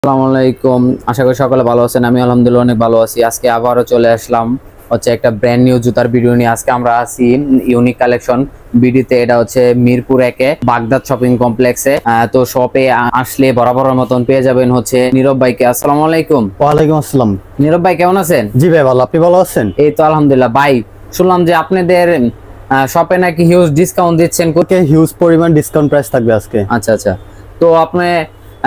আসসালামু আলাইকুম। আশা করি সকলে ভালো আছেন। আমি আলহামদুলিল্লাহ অনেক ভালো আছি। আজকে আবারও চলে আসলাম হচ্ছে একটা ব্র্যান্ড নিউ জুতার ভিডিও নিয়ে। আজকে আমরা আছি ইউনিক কালেকশন বিডিতে। এটা হচ্ছে মিরপুর 1-এ বাগদাদ শপিং কমপ্লেক্সে। তো শপে আসলে বরাবরের মতন পেয়ে যাবেন হচ্ছে নীরব ভাইকে। আসসালামু আলাইকুম। ওয়ালাইকুম আসসালাম। নীরব ভাই কেমন আছেন? জি ভাই ভালো, আপনি ভালো আছেন? এই তো আলহামদুলিল্লাহ। ভাই শুনলাম যে আপনাদের শপে নাকি হিউজ ডিসকাউন্ট দিচ্ছেন। ওকে, হিউজ পরিমাণ ডিসকাউন্ট প্রাইস থাকবে আজকে। আচ্ছা আচ্ছা, তো আপনি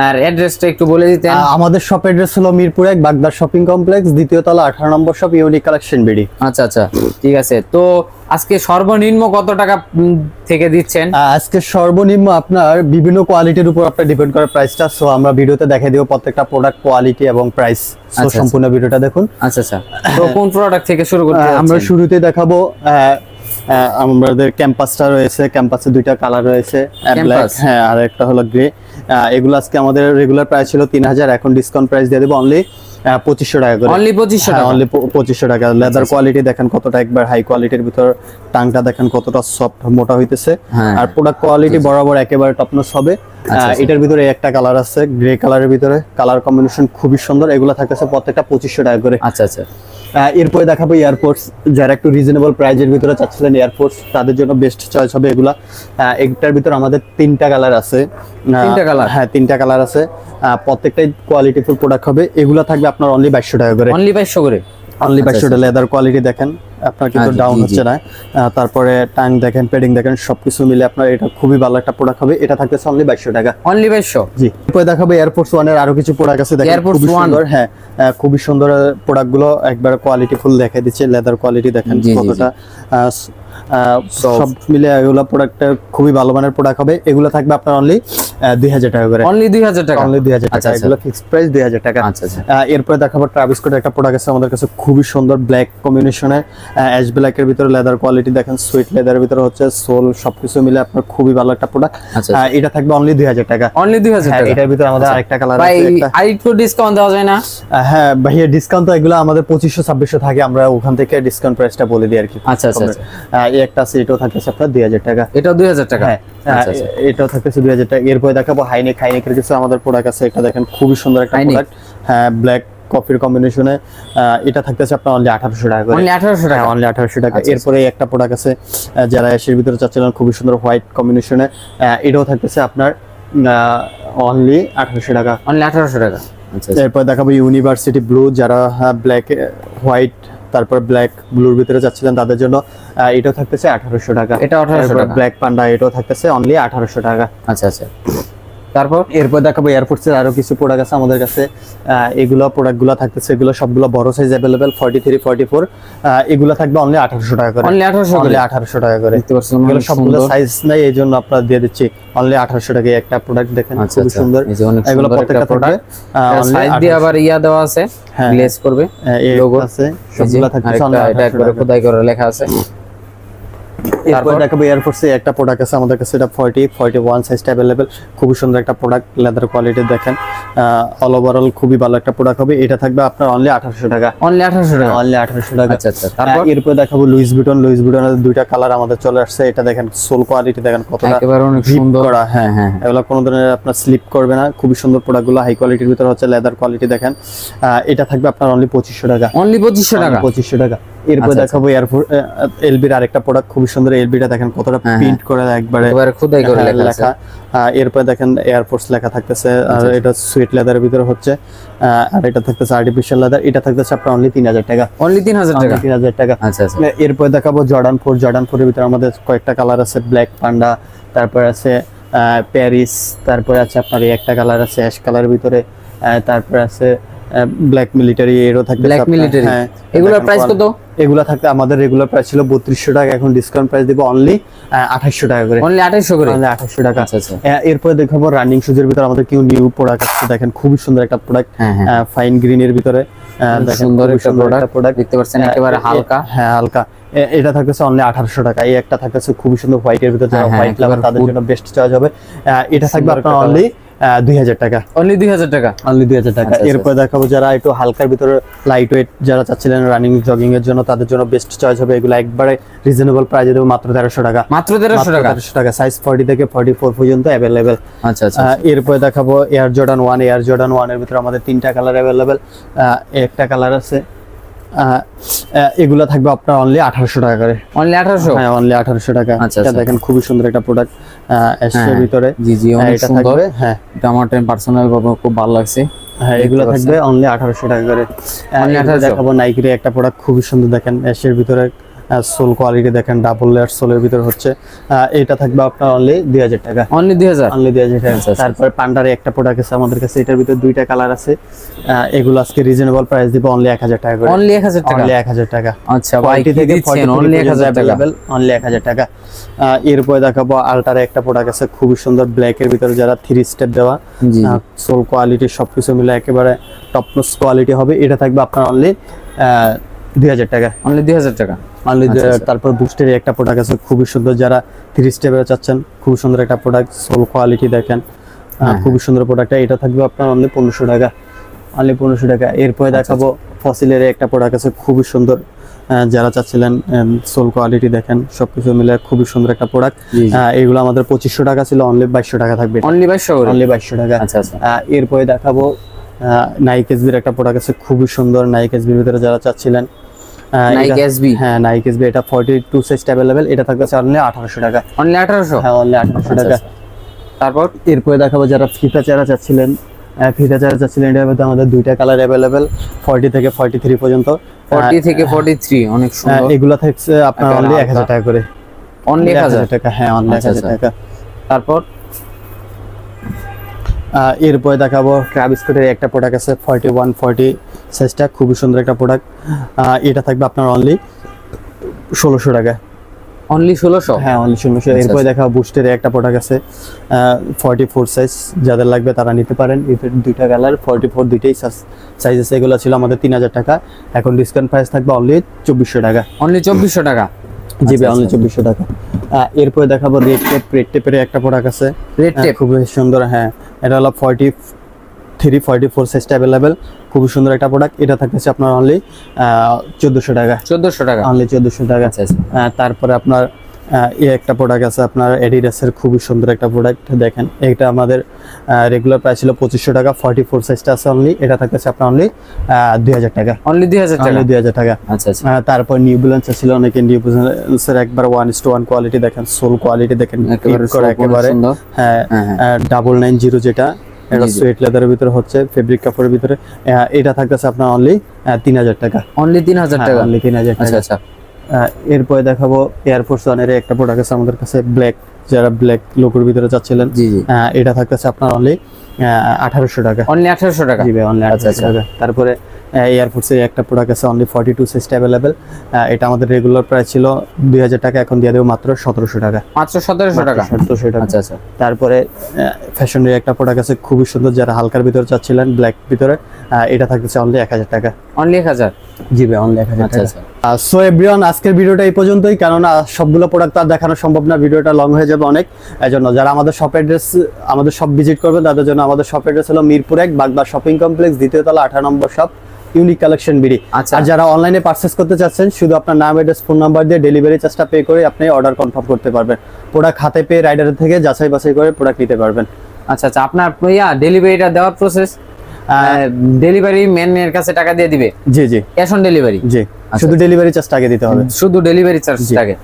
আর অ্যাড্রেসটা একটু বলে দিতেন। আমাদের শপ অ্যাড্রেস হলো মিরপুর 1 বাগদাদ শপিং কমপ্লেক্স, দ্বিতীয় তলা, 18 নম্বর শপ, ইউনিক কালেকশন বিডি। আচ্ছা আচ্ছা, ঠিক আছে। তো আজকে সর্বনিম্ন কত টাকা থেকে দিচ্ছেন? আজকে সর্বনিম্ন আপনার বিভিন্ন কোয়ালিটির উপর আপনার ডিপেন্ড করে প্রাইসটা। সো আমরা ভিডিওতে দেখাই দিব প্রত্যেকটা প্রোডাক্ট কোয়ালিটি এবং প্রাইস। সো সম্পূর্ণ ভিডিওটা দেখুন। আচ্ছা আচ্ছা, তো কোন প্রোডাক্ট থেকে শুরু করতে যাচ্ছেন? আমরা শুরুতে দেখাবো আমাদের ক্যাম্পাসটা রয়েছে। ক্যাম্পাসে দুইটা কালার রয়েছে, ব্ল্যাক হ্যাঁ আর একটা হলো গ্রে। এগুলো আজকে আমাদের রেগুলার প্রাইস ছিল 3000, এখন ডিসকাউন্ট প্রাইস দিয়ে দেবো অনলি 2500 টাকা করে। অনলি 2500 টাকা? অনলি 2500 টাকা। লেদার কোয়ালিটি দেখেন কতটা একবার হাই কোয়ালিটির ভিতর, টাংটা দেখেন কতটা সফট মোটা হইতেছে। আর প্রোডাক্ট কোয়ালিটি বরাবর একেবারে টপ নচ হবে। এটার ভিতরে একটা কালার আছে গ্রে কালারের ভিতরে, কালার কম্বিনেশন খুবই সুন্দর। এগুলো থাকতেছে প্রত্যেকটা 2500 টাকা করে। আচ্ছা আচ্ছা, এরপরে দেখাবো এয়ারপোর্টস। যারা একটু রিজনেবল প্রাইজের ভিতরে চাচ্ছিলেন এয়ারপোর্টস, তাদের জন্য বেস্ট চয়েস হবে এগুলা। এটার ভিতরে আমাদের 3টা কালার আছে। 3টা কালার? হ্যাঁ 3টা কালার আছে। প্রত্যেকটাই কোয়ালিটিফুল প্রোডাক্ট হবে। এগুলা থাকবে আপনার অনলি 2200 টাকা করে। অনলি 2200 করে? অনলি 2200 টাকা। লেদার কোয়ালিটি দেখেন আপনার কিন্তু ডাউন হচ্ছে না। তারপরে টাং দেখেন, পেডিং দেখেন, সবকিছু মিলে আপনার এটা খুবই ভালো একটা প্রোডাক্ট হবে। এটা থাকতেছে অনলি 2200 টাকা। অনলি 2200? জি। এরপরে দেখাবো এয়ারফোর্স 1 এর আরো কিছু প্রোডাক্ট আছে দেখেন, খুবই সুন্দর। হ্যাঁ খুবই সুন্দর প্রোডাক্টগুলো, একবার কোয়ালিটি ফুল দেখাই দিচ্ছে। লেদার কোয়ালিটি দেখেন কতটা সব মিলে এগুলো প্রোডাক্টটা খুবই ভালো মানের প্রোডাক্ট হবে। এগুলো থাকবে আপনার অনলি 2000 টাকা করে। অনলি 2000 টাকা? অনলি 2000 টাকা। এগুলো ফিক্সড প্রাইস 2000 টাকা। আচ্ছা আচ্ছা, এরপরে দেখাবো ট্রাভিস স্কট একটা প্রোডাক্ট আছে আমাদের কাছে, খুবই সুন্দর ব্ল্যাক কম্বিনেশনে, অ্যাশ ব্ল্যাক এর ভিতরে লেদার কোয়ালিটি দেখেন, সুইট লেদারের ভিতরে হচ্ছে সোল, সবকিছু মিলে আপনার খুবই ভালো একটা প্রোডাক্ট। এটা থাকবে অনলি 2000 টাকা। অনলি 2000 টাকা? এটার ভিতরে আমাদের আরেকটা কালার আছে। ভাই আরেকটু ডিসকাউন্ট দেওয়া যায় না? হ্যাঁ ভাইয়া, ডিসকাউন্ট তো এগুলো আমাদের 2500-2600 থাকে, আমরা ওখান থেকে ডিসকাউন্ট প্রাইসটা বলে দিই আর কি। আচ্ছা আচ্ছা, এই একটা আছে, এটাও থাকতেছে আপনার 2000 টাকা। এটাও 2000 টাকা? হ্যাঁ এটাও থাকতেছে 2000 টাকা। এরপরে দেখাবো হাইনেক। হাইনেকের কিছু আমাদের প্রোডাক্ট আছে। এটা দেখেন খুবই সুন্দর একটা প্রোডাক্ট। হ্যাঁ ব্ল্যাক কফির কম্বিনেশনে, এটা থাকতেছে আপনার অনলি 1800 টাকা করে। অনলি 1800 টাকা? অনলি 1800 টাকা। এরপরে একটা প্রোডাক্ট আছে যারা এর ভিতরে চাচ্ছিলেন, খুবই সুন্দর হোয়াইট কম্বিনেশনে, এটাও থাকতেছে আপনার অনলি 1800 টাকা। অনলি 1800 টাকা। আচ্ছা, এরপরে দেখাবো ইউনিভার্সিটি ব্লু। যারা ব্ল্যাক হোয়াইট তারপর ব্ল্যাক ব্লুর ভিতরে যাচ্ছিলেন তাদের জন্য এটাও থাকতেছে 1800 টাকা। এটা 1800 টাকা? ব্ল্যাক পান্ডা এটাও থাকতেছে অনলি 1800 টাকা। আচ্ছা আচ্ছা, তারপর এরপর দেখাবো এয়ারফোর্সের আরো কিছু প্রোডাক্ট আছে আমাদের কাছে। এগুলো প্রোডাক্টগুলো থাকতেছে, এগুলো সবগুলো বড় সাইজ अवेलेबल 43, 44। এগুলো থাকবে অনলি 1800 টাকা করে। অনলি 1800 করে? 1800 টাকা করে। দেখতে পাচ্ছেন এগুলো সবগুলো সাইজ নাই, এইজন্য আপনারা দিয়ে দিচ্ছি অনলি 1800 টাকা। একটা প্রোডাক্ট দেখেন খুব সুন্দর। এগুলো প্রত্যেকটা প্রোডাক্ট সাইজ দিয়ে আবার ইয়া দেওয়া আছে, গ্লেজ করবে, লোগো আছে, সবগুলো থাকছে অনলি। এটা একবারে খোদাই করে লেখা আছে। এরপর দেখাবো এয়ারফোর্সে একটা প্রোডাক্ট আছে আমাদের কাছে, এটা 40, 41 সাইজটা अवेलेबल। খুবই সুন্দর একটা প্রোডাক্ট, লেদার কোয়ালিটি দেখেন, অল ওভারঅল খুবই ভালো একটা প্রোডাক্ট হবে। এটা থাকবে আপনার অনলি 1800 টাকা। অনলি 1800 টাকা? অনলি 1800 টাকা। আচ্ছা আচ্ছা, তারপর এরপর দেখাবো লুইস ভিটন। লুইস ভিটনের দুইটা কালার আমাদের চলে আসছে। এটা দেখেন সোল কোয়ালিটি দেখেন কতটা একেবারে অনেক সুন্দর। হ্যাঁ হ্যাঁ, এগুলো কোনো ধরনের আপনার স্লিপ করবে না, খুবই সুন্দর প্রোডাক্টগুলো। হাই কোয়ালিটির ভিতরে হচ্ছে লেদার কোয়ালিটি দেখেন। এটা থাকবে আপনার অনলি 2500 টাকা। অনলি 2500 টাকা? 2500 টাকা। এরপর দেখাবো এলবির আরেকটা প্রোডাক্ট, খুবই সুন্দর। এলবিটা দেখেন কতটা প্রিন্ট করে একবারে খোদাই করে লেখা। এরপর দেখেন এয়ারফোর্স লেখা থাকতেছে, আর এটা সুইট লেদারের ভিতরে হচ্ছে, আর এটা থাকতেছে আর্টিফিশিয়াল লেদার। এটা থাকতেছে আপনার অনলি 3000 টাকা। অনলি 3000 টাকা? 3000 টাকা। আচ্ছা আচ্ছা। এরপর দেখাবো জর্ডান 4। জর্ডান 4 এর ভিতরে আমাদের কয়েকটা কালার আছে, ব্ল্যাক পান্ডা, তারপর আছে প্যারিস, তারপর আছে আপনার একটা কালার আছে অ্যাশ কালারের ভিতরে, তারপর আছে ব্ল্যাক মিলিটারি। এরও থাকবে ব্ল্যাক মিলিটারি। হ্যাঁ, এগুলোর প্রাইস কত? এগুলো থাকতে আমাদের রেগুলার প্রাইস ছিল 3200 টাকা, এখন ডিসকাউন্ট প্রাইস দিব অনলি 2800 টাকা করে। অনলি 2800 করে? অনলি 2800 টাকা। আচ্ছা আচ্ছা। এরপর দেখাবো রানিং শুজের ভিতরে আমাদের কিউ নিউ প্রোডাক্ট আছে, দেখেন খুবই সুন্দর একটা প্রোডাক্ট, ফাইন গ্রিন এর ভিতরে দেখেন সুন্দর একটা প্রোডাক্ট দেখতে পাচ্ছেন, একেবারে হালকা। হ্যাঁ হালকা। এটা থাকতেছে অনলি 1800 টাকা। এই একটা থাকতেছে খুবই সুন্দর হোয়াইট এর ভিতরে, যারা হোয়াইট লাভার তাদের জন্য বেস্ট চয়েস হবে। এটা থাকবে আপনার অনলি 2000 টাকা, অনলি 2000 টাকা, অনলি 2000 টাকা। এরপর দেখাবো যারা একটু হালকার ভিতরে লাইট ওয়েট যারা চাচ্ছিলেন রানিং জগিং এর জন্য, তাদের জন্য বেস্ট চয়েস হবে এগুলো। একবারে রিজনেবল প্রাইসে দেবো মাত্র 1300 টাকা, মাত্র 1300 টাকা, 1300 টাকা। সাইজ 40 থেকে 44 পর্যন্ত अवेलेबल। আচ্ছা আচ্ছা। এরপর দেখাবো এয়ার জর্ডান 1। এয়ার জর্ডান 1 এর ভিতরে আমাদের 3টা কালার अवेलेबल, একটা কালার আছে। এগুলা থাকবে আপনার অনলি 1800 টাকা করে, অনলি 1800। হ্যাঁ অনলি 1800 টাকা। আচ্ছা, এটা দেখেন খুবই সুন্দর একটা প্রোডাক্ট এর ভিতরে। জি জি, অনেক এটা সুন্দর। থাকবে, হ্যাঁ এটা আমার পার্সোনাল ভাবে খুব ভালো লাগছে। হ্যাঁ এগুলো থাকবে অনলি 1800 টাকা করে। অনলি 1800। দেখাবো নাইকির একটা প্রোডাক্ট খুবই সুন্দর, দেখেন এর ভিতরে সোল কোয়ালিটি দেখেন, ডাবল লেয়ার সোলের ভিতরে হচ্ছে। এটা থাকবে আপনার অনলি 2000 টাকা, অনলি 2000, অনলি 2000 টাকা। আচ্ছা, আচ্ছা। তারপর পান্ডারে একটা প্রোডাক্ট আছে আমাদের কাছে, এটার ভিতরে 2টা কালার আছে। এগুলো আজকে রিজনেবল প্রাইস দিব অনলি 1000 টাকা করে, অনলি 1000 টাকা, অনলি 1000 টাকা। আচ্ছা ভাই কি দিচ্ছেন? অনলি 1000 টাকা, অনলি 1000 টাকা। এরপর দেখাবো আল্টারে একটা প্রোডাক্ট আছে খুবই সুন্দর, ব্ল্যাক এর ভিতরে যারা 3 স্টেপ দেওয়া, জি সোল কোয়ালিটি সবকিছু মিলে একেবারে টপ নচ কোয়ালিটি হবে। এটা থাকবে আপনার অনলি 2000 টাকা, অনলি 2000 টাকা, অনলি। আচ্ছা, আচ্ছা। তারপর বুস্টের একটা প্রোডাক্ট আছে খুবই সুন্দর, যারা 3 স্টেপে চাচ্ছেন, খুবই সুন্দর একটা প্রোডাক্ট, সোল কোয়ালিটি দেখেন, খুবই সুন্দর প্রোডাক্টটা। এটা থাকবে আপনার অনলি 1500 টাকা, অনলি 1500 টাকা। এরপরে দেখাবো ফসিলের একটা প্রোডাক্ট আছে খুবই সুন্দর, যারা চাচ্ছিলেন সোল কোয়ালিটি দেখেন, সবকিছু মিলে খুবই সুন্দর একটা প্রোডাক্ট। এগুলো আমাদের 2500 টাকা ছিল, অনলি 2200 টাকা থাকবে, অনলি 2200, অনলি 2200 টাকা। আচ্ছা আচ্ছা। এরপরে দেখাবো নাইক এসবির একটা প্রোডাক্ট আছে খুবই সুন্দর, নাইক এসবির ভিতরে যারা চাচ্ছিলেন, নাইক এসবি, হ্যাঁ নাইক এসবি, এটা 42 সাইজ अवेलेबल। এটা থাকবে অনলি 1800 টাকা, অনলি 1800, হ্যাঁ অনলি 1800 টাকা। তারপর এরপরে দেখাবো যারা ফিতা চারা চাচ্ছিলেন, ফিতা চারা চাচ্ছিলেন, এটার মধ্যে আমাদের 2টা কালার अवेलेबल, 40 থেকে 43 পর্যন্ত, 40 থেকে 43, অনেক সুন্দর। এগুলো থাকছে আপনার অনলি 1000 টাকা করে, অনলি 1000 টাকা, হ্যাঁ অনলি 1000 টাকা। তারপর এরপরে দেখাবো ট্রাভিসকোটের একটা প্রোডাক্ট আছে 41-40 সাইজটা, খুবই সুন্দর একটা প্রোডাক্ট। এটা থাকবে আপনার অনলি 1600 টাকা, অনলি 1600, হ্যাঁ অনলি 1600। এরপরে দেখাবো বুস্টের একটা প্রোডাক্ট আছে 44 সাইজ, যাদের লাগবে তারা নিতে পারেন। এর 2টা কালার 44 দুইটাই সাইজ আছে। এগুলো ছিল আমাদের 3000 টাকা, এখন ডিসকাউন্ট প্রাইস থাকবে অনলি 2400 টাকা, অনলি 2400 টাকা, জি ভাই অনলি 2400 টাকা। এরপরে দেখাবো রেড টেপের একটা প্রোডাক্ট আছে, রেড টেপ খুবই সুন্দর, হ্যাঁ এটা হলো 43-44 সাইজটা अवेलेबल, খুবই সুন্দর একটা প্রোডাক্ট। এটা থাকতেছে আপনার অনলি 1400 টাকা, 1400 টাকা, অনলি 1400 টাকা। আচ্ছা আচ্ছা। তারপরে আপনার এই একটা প্রোডাক্ট আছে আপনার এডিডাসের, খুবই সুন্দর একটা প্রোডাক্ট দেখেন। এটা আমাদের রেগুলার প্রাইস ছিল 2500 টাকা, 44 সাইজটা আছে অনলি। এটা থাকতেছে আপনার অনলি 2000 টাকা, অনলি 2000 টাকা, অনলি 2000 টাকা। আচ্ছা আচ্ছা। তারপর নিউ ব্যালেন্স ছিল, অনেকে নিউ ব্যালেন্সের একবার 1:1 কোয়ালিটি দেখেন, সোল কোয়ালিটি দেখেন, একেবারে হ্যাঁ 990 যেটা, এটা সুয়েট লেদারের ভিতরে হচ্ছে, ফেব্রিক কাপড়ের ভিতরে। এটা থাকতেছে আপনার অনলি 3000 টাকা, অনলি 3000 টাকা, অনলি 3000 টাকা। আচ্ছা আচ্ছা। এরপরে দেখাবো এয়ারফোর্স ওয়ানের একটা প্রোডাক্ট আছে আমাদের কাছে, ব্ল্যাক, যারা ব্ল্যাক লোগোর ভিতরে চাচ্ছিলেন, জি জি, এটা থাকতেছে আপনার অনলি 1800 টাকা, অনলি 1800 টাকা, জি ভাই অনলি 1800 টাকা। তারপরে এয়ারফোর্সের একটা প্রোডাক্ট আছে অনলি 42 সাইজটা अवेलेबल। এটা আমাদের রেগুলার প্রাইস ছিল 2000 টাকা, এখন দিয়ে দেব মাত্র 1700 টাকা, মাত্র 1700 টাকা, 1700 টাকা। আচ্ছা আচ্ছা। তারপরে ফ্যাশনের একটা প্রোডাক্ট আছে খুবই সুন্দর, যারা হালকার ভিতরে চাচ্ছিলেন ব্ল্যাক ভিতরে, এটা থাকতেছে অনলি 1000 টাকা, অনলি 1000, জি ভাই অনলি 1000 আচ্ছা টাকা। আচ্ছা। সো এভরিওয়ান, আজকের ভিডিওটা এই পর্যন্তই, কারণ সবগুলো প্রোডাক্ট আর দেখানো সম্ভব না, ভিডিওটা লং হয়ে যাবে অনেক। এজন্য যারা আমাদের শপ অ্যাড্রেস, আমাদের শপ ভিজিট করবেন, তাদের জন্য আমাদের শপ অ্যাড্রেস হলো মিরপুর 1 বাগদা শপিং কমপ্লেক্স, দ্বিতীয় তলা, 18 নম্বর শপ, ইউনিক কালেকশন বিডি। আচ্ছা। আর যারা অনলাইনে পারচেজ করতে চাচ্ছেন, শুধু আপনার নাম, অ্যাড্রেস, ফোন নাম্বার দিয়ে ডেলিভারি চার্জটা পে করে আপনি অর্ডার কনফার্ম করতে পারবেন। প্রোডাক্ট হাতে পেয়ে রাইডারের থেকে যাচাই বাছাই করে প্রোডাক্ট নিতে পারবেন। আচ্ছা আচ্ছা। আপনার ডেলিভারিটা দেওয়ার প্রসেস, ডেলিভারি ম্যানের কাছে টাকা দিয়ে দিবে, জি জি, ক্যাশ অন ডেলিভারি, জি, শুধু ডেলিভারি চার্জটা আগে দিতে হবে, শুধু ডেলিভারি চার্জটাকে।